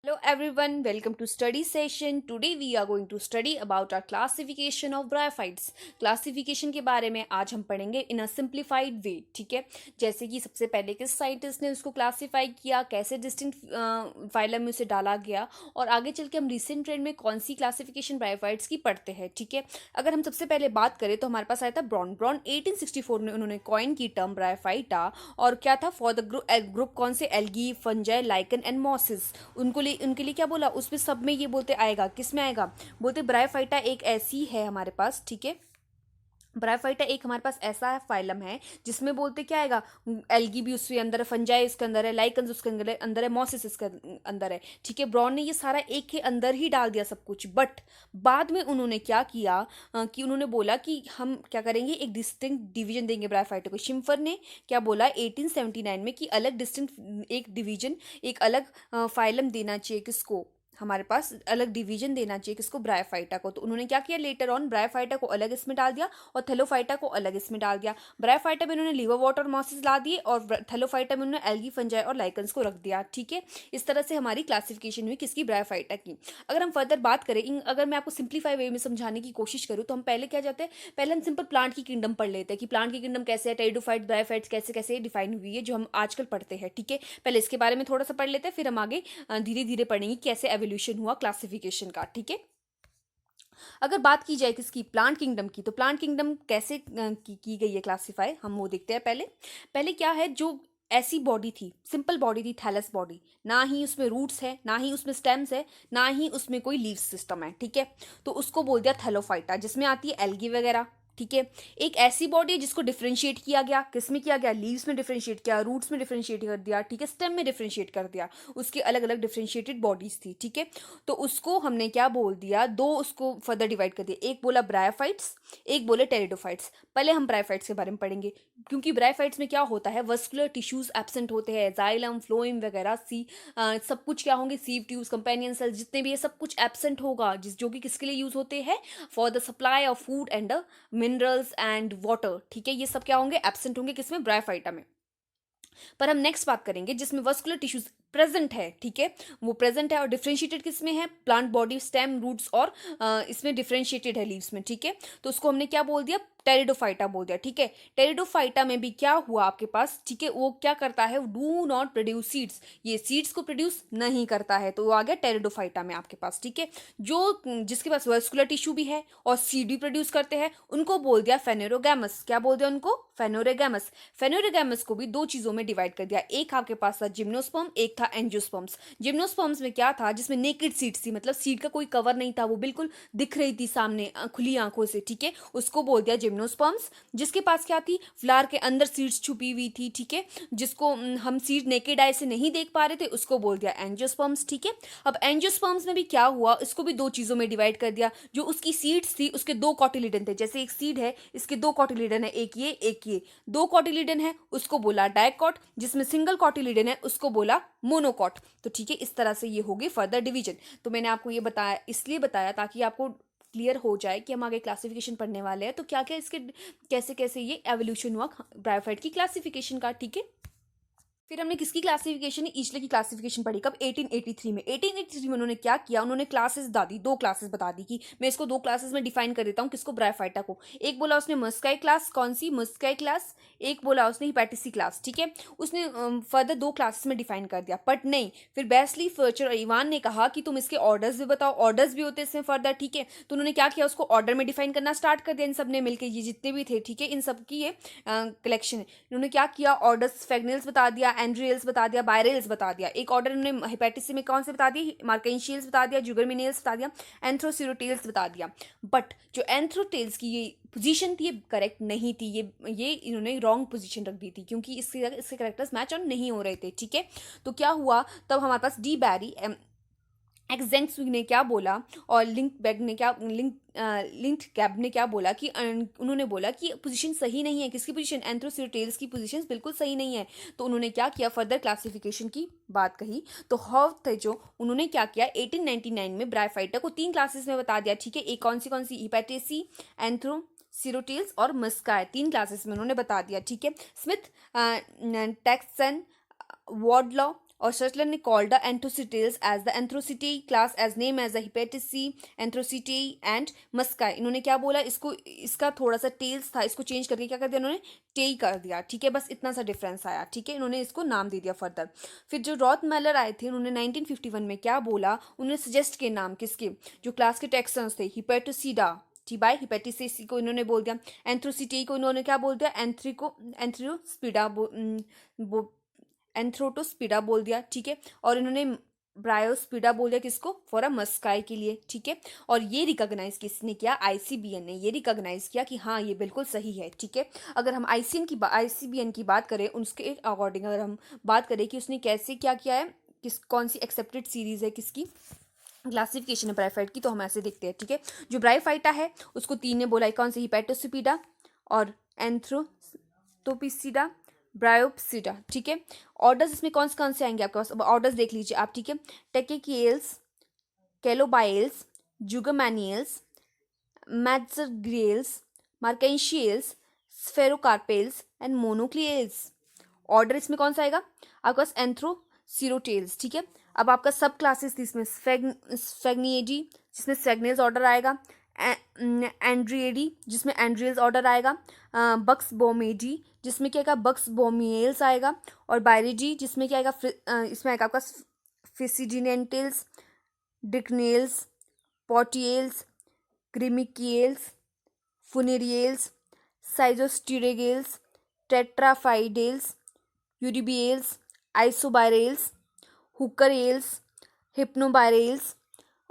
Hello everyone, welcome to study session. Today we are going to study about our classification of bryophytes. Classification के बारे में आज हम पढ़ेंगे इन अ सिंप्लीफाइड वे. ठीक है, जैसे कि सबसे पहले किस साइंटिस्ट ने उसको क्लासिफाई किया, कैसे डिस्टिंक्ट फाइलम में उसे डाला गया, और आगे चल के हम रिसेंट ट्रेंड में कौन सी क्लासिफिकेशन ब्रायोफाइट्स की पढ़ते हैं. ठीक है, अगर हम सबसे पहले बात करें तो हमारे पास आया था ब्रॉन. 1864 में उन्होंने कॉइन की टर्म ब्रायोफाइटा, और क्या था फॉर द ग्रुप कौन से, algae, fungi, lichen and mosses. उनके लिए क्या बोला, उसमें सब में ये बोलते आएगा, किस में आएगा, बोलते ब्रायोफाइटा एक ऐसी है हमारे पास. ठीक है, ब्रायोफाइटा एक हमारे पास ऐसा है फाइलम है जिसमें बोलते क्या आएगा, एल्गी भी उसके अंदर है, फंजाई उसके अंदर है, लाइकन्स उसके अंदर है, मॉसिस इसके अंदर है. ठीक है, ब्रॉन ने ये सारा एक के अंदर ही डाल दिया सब कुछ. बट बाद में उन्होंने क्या किया कि उन्होंने बोला कि हम क्या करेंगे, एक डिस्टिंक्ट डिवीजन देंगे ब्रायोफाइटा को. शिम्फर ने क्या बोला 1879 में कि अलग डिस्टिंक्ट एक डिवीजन, एक अलग फाइलम देना चाहिए किसको, हमारे पास अलग डिवीजन देना चाहिए किसको, ब्रायोफाइटा को. तो उन्होंने क्या किया, लेटर ऑन ब्रायोफाइटा को अलग इसमें डाल दिया और थैलोफाइटा को अलग इसमें डाल दिया. ब्रायोफाइटा में उन्होंने लिवर वाटर और मॉसिस ला दिए, और थैलोफाइटा में उन्होंने एल्गी, फंजाई और लाइकन्स को रख दिया. ठीक है, इस तरह से हमारी क्लासिफिकेशन हुई किसकी, ब्रायोफाइटा की. अगर हम फर्दर बात करें, अगर मैं आपको सिंप्लीफाई वे में समझाने की कोशिश करूँ तो हम पहले क्या जाते हैं, पहले हम सिंपल प्लांट की किंगडम पढ़ लेते हैं कि प्लांट की किंगडम कैसे है, टेरिडोफाइट, ब्रायोफाइट्स कैसे कैसे डिफाइन हुई है, जो हम आजकल पढ़ते हैं. ठीक है, पहले इसके बारे में थोड़ा सा पढ़ लेते हैं, फिर हम आगे धीरे धीरे पढ़ेंगे कैसे एवोल्यूशन हुआ क्लासिफिकेशन का. ठीक है, अगर बात की जाए किसकी, प्लांट किंगडम की, तो प्लांट किंगडम कैसे की गई है क्लासिफाई, हम वो देखते हैं. पहले पहले क्या है, जो ऐसी बॉडी थी, सिंपल बॉडी थी, थैलस बॉडी, ना ही उसमें रूट्स है, ना ही उसमें स्टेम्स है, ना ही उसमें कोई लीव सिस्टम है. ठीक है, तो उसको बोल दिया थैलोफाइटा, जिसमें आती है एल्गी वगैरह. ठीक है, एक ऐसी बॉडी है जिसको डिफरेंशिएट किया गया, किसमें किया गया, लीव्स में डिफरेंशिएट किया, रूट्स में डिफरेंशिएट कर दिया. ठीक है, स्टेम में डिफरेंशिएट कर दिया, उसकी अलग अलग डिफरेंशिएटेड बॉडीज थी. ठीक है, तो उसको हमने क्या बोल दिया, दो उसको फर्दर डिवाइड कर दिया, एक बोला ब्रायोफाइट्स, एक बोले टेरिडोफाइट्स. पहले हम ब्रायोफाइट्स के बारे में पढ़ेंगे, क्योंकि ब्रायोफाइट्स में क्या होता है, वस्कुलर टिश्यूज एब्सेंट होते हैं, जाइलम, फ्लोएम वगैरह, सब कुछ क्या होंगे, सीव ट्यूब्स, कंपेनियन सेल्स, जितने भी ये सब कुछ एब्सेंट होगा, जो कि किसके लिए यूज होते हैं, for the supply of food and minerals and water. ठीक है, ये सब क्या होंगे, एब्सेंट होंगे किसमें, ब्रायोफाइटा में. पर हम नेक्स्ट बात करेंगे जिसमें वस्कुलर टिश्यूज प्रेजेंट है. ठीक है, वो प्रेजेंट है और डिफरेंशिएटेड किसमें है, प्लांट बॉडी, स्टेम, रूट्स और इसमें डिफरेंशिएटेड है लीव्स में. ठीक है, तो उसको हमने क्या बोल दिया, टेरिडोफाइटा बोल दिया. ठीक है, टेरिडोफाइटा में भी क्या हुआ आपके पास, ठीक है, वो क्या करता है, डू नॉट प्रोड्यूस सीड्स, ये सीड्स को प्रोड्यूस नहीं करता है, तो वो आ गया टेरिडोफाइटा में आपके पास. ठीक है, जो जिसके पास वस्कुलर टिश्यू भी है और सीड भी प्रोड्यूस करते हैं, उनको बोल दिया फेनोरोगैमस. क्या बोल दिया उनको, फेनोरोगैमस. फेनोरोगैमस को भी दो चीजों में डिवाइड कर दिया, एक आपके पास था जिम्नोस्पर्म, एक था एंजियोस्पर्म्स. जिम्नोस्पर्म्स में क्या था, जिसमें नेकेड सीड्स थी, मतलब सीड का कोई कवर नहीं था, वो बिल्कुल दिख रही थी सामने खुली आंखों से. ठीक है, उसको बोल दिया जिम्नोस्पर्म्स. जिसके पास क्या थी, फ्लावर के अंदर सीड्स छुपी हुई थी. ठीक है, जिसको हम सीड नेकेड आई से नहीं देख पा रहे थे, उसको बोल दिया एंजियोस्पर्म्स. ठीक है, अब एंजियोस्पर्म्स में भी क्या हुआ, इसको भी दो चीजों में डिवाइड कर दिया. जो उसकी सीड्स थी उसके दो कॉटिलिडन थे, जैसे एक सीड है इसके दो कॉटिलिडन है, एक ये एक ये, दो कॉटिलिडन है उसको बोला डायकॉट, जिसमें सिंगल कॉटिलिडन है उसको बोला मोनोकॉट. तो ठीक है, इस तरह से ये होगी फर्दर डिवीजन. तो मैंने आपको ये बताया, इसलिए बताया ताकि आपको क्लियर हो जाए कि हम आगे क्लासिफिकेशन पढ़ने वाले हैं, तो क्या क्या इसके कैसे कैसे ये एवोल्यूशन हुआ ब्रायोफाइट की क्लासिफिकेशन का. ठीक है, फिर हमने किसकी क्लासिफिकेशन, ईचले की क्लासिफिकेशन पढ़ी कब, 1883 में. 1883 में उन्होंने क्या किया, उन्होंने क्लासेस दी, दो क्लासेस बता दी कि मैं इसको दो क्लासेस में डिफाइन कर देता हूँ किसको, ब्रायोफाइटा को. एक बोला उसने मस्काई क्लास, कौन सी मस्काई क्लास, एक बोला उसने हिपैटिसी क्लास. ठीक है, उसने फर्दर दो क्लासेस में डिफाइन कर दिया. बट नहीं, फिर बेस्ली, फर्चर और इवान ने कहा कि तुम इसके ऑर्डर्स भी बताओ, ऑर्डर्स भी होते इसमें फर्दर. ठीक है, तो उन्होंने क्या किया, उसको ऑर्डर में डिफाइन करना स्टार्ट कर दिया इन सब ने मिलकर, ये जितने भी थे. ठीक है, इन सब की ये कलेक्शन है. इन्होंने क्या किया, ऑर्डर्स फैग्नेल्स बता दिया, एंड्रियल्स बता दिया, बायरेल्स बता दिया. एक ऑर्डर उन्होंने हिपैटिसी में कौन से बता दिया, मार्केंशियल्स बता दिया, जुगरमिनेल्स बता दिया, एंथ्रोसिरोटेल्स बता दिया. बट जो एंथ्रोटेल्स की ये पोजीशन थी ये करेक्ट नहीं थी, ये इन्होंने रॉन्ग पोजीशन रख दी थी, क्योंकि इसके करेक्टर्स मैच ऑन नहीं हो रहे थे. ठीक है, तो क्या हुआ, तब हमारे पास डी बैरी, एक्जेंक्स ने क्या बोला, और लिंक बैग ने क्या, लिंक कैब ने क्या बोला कि उन्होंने बोला कि पोजीशन सही नहीं है, किसकी पोजीशन, एंथ्रोसिरोटेल्स की पोजीशन बिल्कुल सही नहीं है. तो उन्होंने क्या किया, फर्दर क्लासिफिकेशन की बात कही. तो हॉव थे जो, उन्होंने क्या किया, 1899 में ब्रायोफाइटा को तीन क्लासेस में बता दिया. ठीक है, एक कौन सी, हिपैटिसी, एंथ्रो सिरोटेल्स और मस्काय, तीन क्लासेस में उन्होंने बता दिया. ठीक है, स्मिथ, टैक्सन, वॉर्डलॉ और शर्टलर ने called the anthocerotales as the anthocerotae class as name as the hepaticae, anthocerotae and musci. इन्होंने क्या बोला, इसको इसका थोड़ा सा टेल्स था, इसको चेंज करके क्या कर दिया इन्होंने, टेई कर दिया, ठीक है, बस इतना सा डिफरेंस आया, ठीक है, इन्होंने इसको नाम दे दिया फर्दर। फिर जो रॉथ मेलर आए थे उन्होंने 1951 में क्या बोला, उन्होंने सजेस्ट किए नाम किसके, जो क्लास के टेक्सन्स थे, हिपेटोसीडा बाय हिपेटिसेसी को इन्होंने बोल दिया, एंथ्रोसिटी को इन्होंने क्या बोल दिया, एंथ्रोस्पिडा एंथ्रोटोस्पिडा बोल दिया, ठीक है, और इन्होंने ब्रायोस्पिडा बोल दिया किसको, फॉर अ मस्काई के लिए, ठीक है। और ये रिकॉग्नाइज किसने किया, आईसीबीएन ने ये रिकॉग्नाइज किया कि हाँ ये बिल्कुल सही है, ठीक है। अगर हम आईसीबीएन की बात करें, उसके अकॉर्डिंग अगर हम बात करें कि उसने कैसे क्या किया है, कौन सी एक्सेप्टेड सीरीज है किसकी क्लासिफिकेशन है ब्रायोफाइट की, तो हम ऐसे देखते हैं, ठीक है। जो ब्रायोफाइटा है उसको 3 ने बोला है, कौन से, हिपेटोसिपिडा और एंथ्रोटोपिसिडा, ब्रायोप्सिडा, ठीक है। ऑर्डर्स इसमें कौन से आएंगे आपके पास, अब ऑर्डर्स देख लीजिए आप, ठीक है। टेकेकिएल्स, कैलोबाइल्स, जुगमैनियल्स, मैट्सग्रियल्स, मार्केंशियल्स, स्फेरोकार्पेल्स एंड मोनोक्लियल्स। ऑर्डर इसमें कौन सा आएगा आपके पास, एंथ्रोसीरोटेल्स, ठीक है। अब आपका सब क्लासेस थी इसमें, स्फेग्निएडी जिसमें स्फेग्नियल्स ऑर्डर आएगा, एंड्रिएडी जिसमें एंड्रियल्स ऑर्डर आएगा, बक्स बोमेडी जिसमें क्या आएगा, बक्स बोमियल्स आएगा, और बायरिडी जिसमें क्या आएगा, इसमें आएगा आपका फिसिडिनेंटल्स, डिकनेल्स, पोटियल्स, ग्रिमिकियल्स, फुनेरियल्स, साइजोस्टिरेगेल्स, टेट्राफाइडेल्स, यूरिबियल्स, आइसोबायरेल्स, हुकरेल्स, हिप्नोबायरेल्स,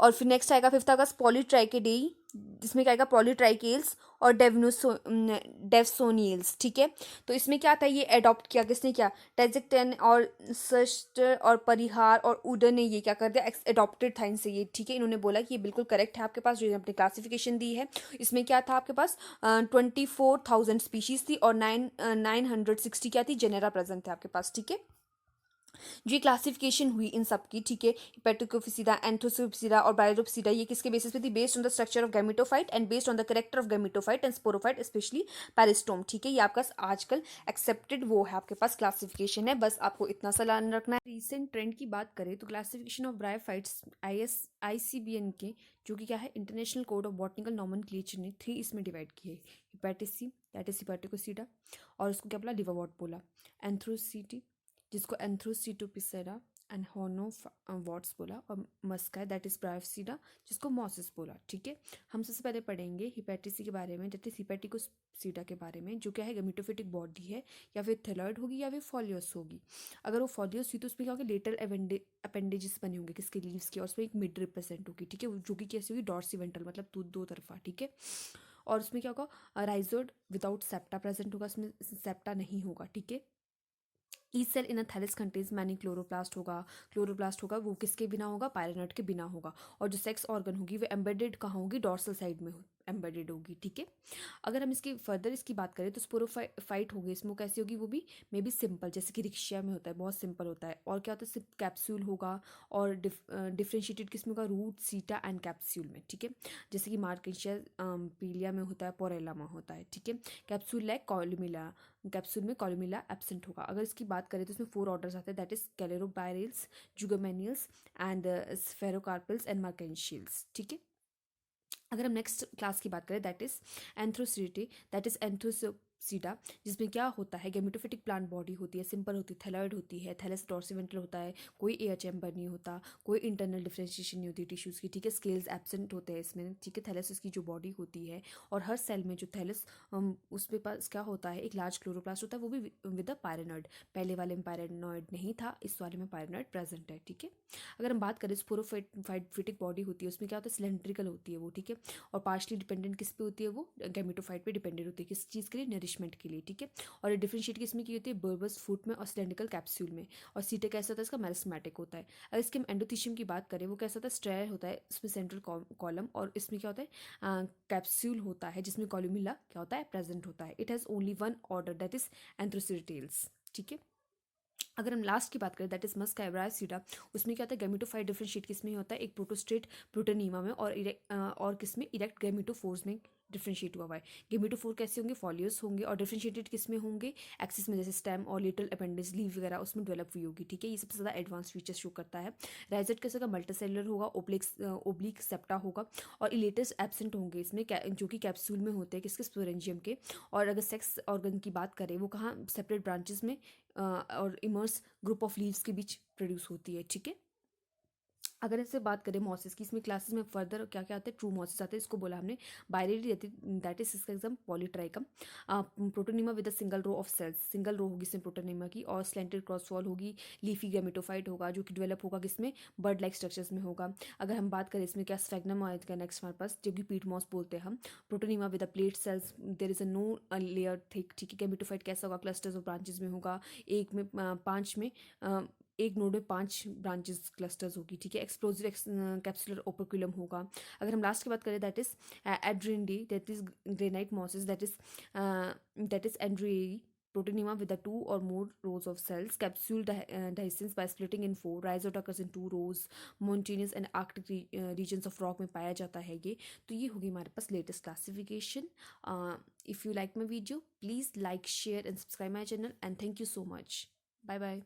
और फिर नेक्स्ट आएगा फिफ्थ आएगा पॉलीट्राइकेडेई जिसमें क्या आएगा, पॉलीट्राइकेल्स और डेवसोनियल्स, ठीक है। तो इसमें क्या था, ये अडॉप्ट किया किसने, क्या टेजेक्टेन और सस्टर और परिहार और उडर ने ये क्या कर दिया, अडॉप्टेड था इनसे ये, ठीक है। इन्होंने बोला कि ये बिल्कुल करेक्ट है आपके पास, जो अपनी क्लासिफिकेशन दी है। इसमें क्या था आपके पास, 24,000 स्पीशीज थी और 960 क्या थी, जेनेरा प्रेजेंट थे आपके पास, ठीक है। जो क्लासिफिकेशन हुई इन सब की, ठीक है, पेट्रिकोफिसिडा, एंथ्रोसिडा और बायोरोप्सिडा, ये किसके बेसिस पे थी, based on the structure of gametophyte and based on the character of gametophyte and sporophyte, specially peristome, ठीक है। ये आपका आजकल एक्सेप्टेड वो है आपके पास क्लासिफिकेशन है, बस आपको इतना सा ध्यान रखना है। रिसेंट ट्रेंड की बात करें तो क्लासिफिकेशन ऑफ ब्रायोफाइट्स आईसीबीएन के, जो कि क्या है, international code of botanical nomenclature ने 3 इसमें डिवाइड किए, हिपेटिसी दैट इज हिपेटिकोसिडा, और उसको क्या बोला, लिवरवॉट बोला, एंथ्रोसिटी जिसको एंथ्रोसिटोपिसेरा एंड होनोवॉट्स बोला, और मस्काई दैट इज ब्रायोप्सिडा जिसको मॉसिस बोला, ठीक है। हम सबसे पहले पढ़ेंगे हिपेटिसी के बारे में, दैट इज हिपेटिकोसिडा के बारे में, जो क्या है, गैमेटोफिटिक बॉडी है, या फिर थैलॉइड होगी या फिर फॉलियोस होगी। अगर वो फॉलियोस हुई तो उसमें क्या होगा, लेटर अपेंडेजेस बने होंगे किसके, लीव्स के, और उसमें एक मिड रिप्रेजेंट होगी, ठीक है, जो कि कैसे होगी, डॉर्सिवेंट्रल मतलब दो तरफा, ठीक है। और उसमें क्या होगा, राइजोड विदाउट सेप्टा प्रेजेंट होगा, उसमें सेप्टा नहीं होगा, ठीक है। ईच सेल इन अ थैलिस कंटेन्स मैनी क्लोरोप्लास्ट होगा वो किसके बिना होगा, पायरेनट के बिना होगा। और जो सेक्स ऑर्गन होगी वो एम्बेडेड कहाँ होगी, डॉर्सल साइड में एम्बेडेड होगी, ठीक है। अगर हम इसकी फर्दर इसकी बात करें तो स्पोरोफाइट होगी, इसमें कैसी होगी, वो भी मे बी सिंपल, जैसे कि रिक्शिया में होता है, बहुत सिंपल होता है। और क्या होता है, सिर्फ कैप्सूल होगा, और डिफ्रेंशिएटेड किसमें होगा, रूट, सीटा एंड कैप्सूल में, ठीक है। जैसे कि मार्केशिया पीलिया में होता है, पोरेला में होता है, ठीक है। कैप्सूल लाइक कॉलमिला, कैप्सूल में कॉलमिला एब्सेंट होगा। अगर इसकी बात करें तो इसमें 4 ऑर्डर्स आते हैं, दैट इज कैलेरोबायरेल्स, जुगोमेनियल्स एंड स्फेरोकार्पेल्स एंड मार्केंशियल्स, ठीक है। अगर हम नेक्स्ट क्लास की बात करें, दैट इज एंथ्रोसिटी, दैट इज एंथ्रोसिडा, जिसमें क्या होता है, गैमेटोफिटिक प्लांट बॉडी होती है, सिंपल होती है, थैलॉइड होती है, थैलस डॉर्सिवेंट्रल होता है, कोई एयर चैम्बर नहीं होता, कोई इंटरनल डिफरेंशिएशन नहीं होती टिश्यूज़ की, ठीक है। स्केल्स एब्सेंट होते हैं इसमें, ठीक है। थैलस इसकी जो बॉडी होती है, और हर सेल में जो थैलस उसके पास क्या होता है, एक लार्ज क्लोरोप्लास्ट होता है, वो भी विद अ पायरेनॉइड। पहले वाले में पायरेनॉइड नहीं था, इस वाले में पायरेनॉइड प्रेजेंट है, ठीक है। अगर हम बात करें स्पोरोफाइटिक बॉडी होती है, उसमें क्या होता है, सिलेंड्रिकल होती है वो, ठीक है। और पार्शली डिपेंडेंट किस पे होती है, वो गैमेटोफाइट पे डिपेंडेंट होती है, किस चीज़ के लिए, नरिशमेंट के लिए, ठीक है। और ये डिफरेंशिएट किसमें की होती है, बर्बस फूट में और सिलेंड्रिकल कैप्सूल में। और सीटे कैसा होता है, इसका मेरिस्मेटिक होता है। अगर इसके हम एंडोथीशियम की बात करें, वो कैसा होता है, स्ट्रेयर होता है, इसमें सेंट्रल कॉलम, और इसमें क्या होता है, कैप्सूल होता है, जिसमें कॉलमिला क्या होता है, प्रेजेंट होता है। It has only 1 order, that is anthocerotales, ठीक है। अगर हम लास्ट की बात करें, दैट इज मस्काइब्रायोसिडा, उसमें क्या होता है, गैमेटोफाइट डिफरेंशिएट किसमें होता है, एक प्रोटोस्टेट प्रोटोनीमा में, और किसमें, इरेक्ट गैमेटोफोर्स में डिफ्रेंशिएट हुआ हुआ है। गेमेटोफोर कैसे होंगे, फॉलियोस होंगे, और डिफ्रेंशिएटेड किस में होंगे, एक्सिस में, जैसे स्टेम और लिटिल अपेंडेज लीव वगैरह उसमें डेवलप हुई होगी, ठीक है। ये सबसे ज़्यादा एडवांस फीचर्स शो करता है। राइजेट कैसे होगा, मल्टीसेलुलर होगा, ओब्लिक सेप्टा होगा, और इलेटस एब्सेंट होंगे इसमें, जो कि कैप्सूल में होते हैं, किसके, स्पोरेंजियम के। और अगर सेक्स ऑर्गन की बात करें, वो कहाँ, सेपरेट ब्रांचेस में और इमर्स ग्रुप ऑफ लीव्स के बीच प्रोड्यूस होती है, ठीक है। अगर इससे बात करें मॉसिस की, इसमें क्लासेस में फर्दर क्या क्या आते हैं, ट्रू मॉसिस आते हैं, इसको बोला हमने। बायरेडी रहती है, दैट इज इसका exam polytrichum. Protonema with a single row of cells, single row होगी इसमें प्रोटोनिमा की, और स्लेंटेड क्रॉस वॉल होगी, लीफी गैमेटोफाइट होगा जो कि डेवलप होगा किसमें, बर्ड लाइक स्ट्रक्चर्स में होगा। अगर हम बात करें इसमें क्या, स्फेग्नम आएगा नेक्स्ट हमारे पास, जो कि पीट मॉस बोलते हैं हम। Protonema with a plate cells, there is a no layer thick, ठीक है। गैमेटोफाइट कैसा होगा, क्लस्टर्स ऑफ ब्रांचेस में होगा, एक में पाँच में एक नोड में 5 ब्रांचेस क्लस्टर्स होगी, ठीक है। एक्सप्लोजिव कैप्सुलर ओपर्कुलम होगा। अगर हम लास्ट की बात करें, that is andreaeidae, that is granite mosses, that is andreaeales. Protonema with the 2 or more rows of cells, capsule dehiscence by splitting in 4, rhizode occurs in 2 rows, mountainous and arctic regions of rock में पाया जाता है ये। तो ये होगी हमारे पास latest classification. If you like my video, please like, share and subscribe my channel, and thank you so much. Bye bye.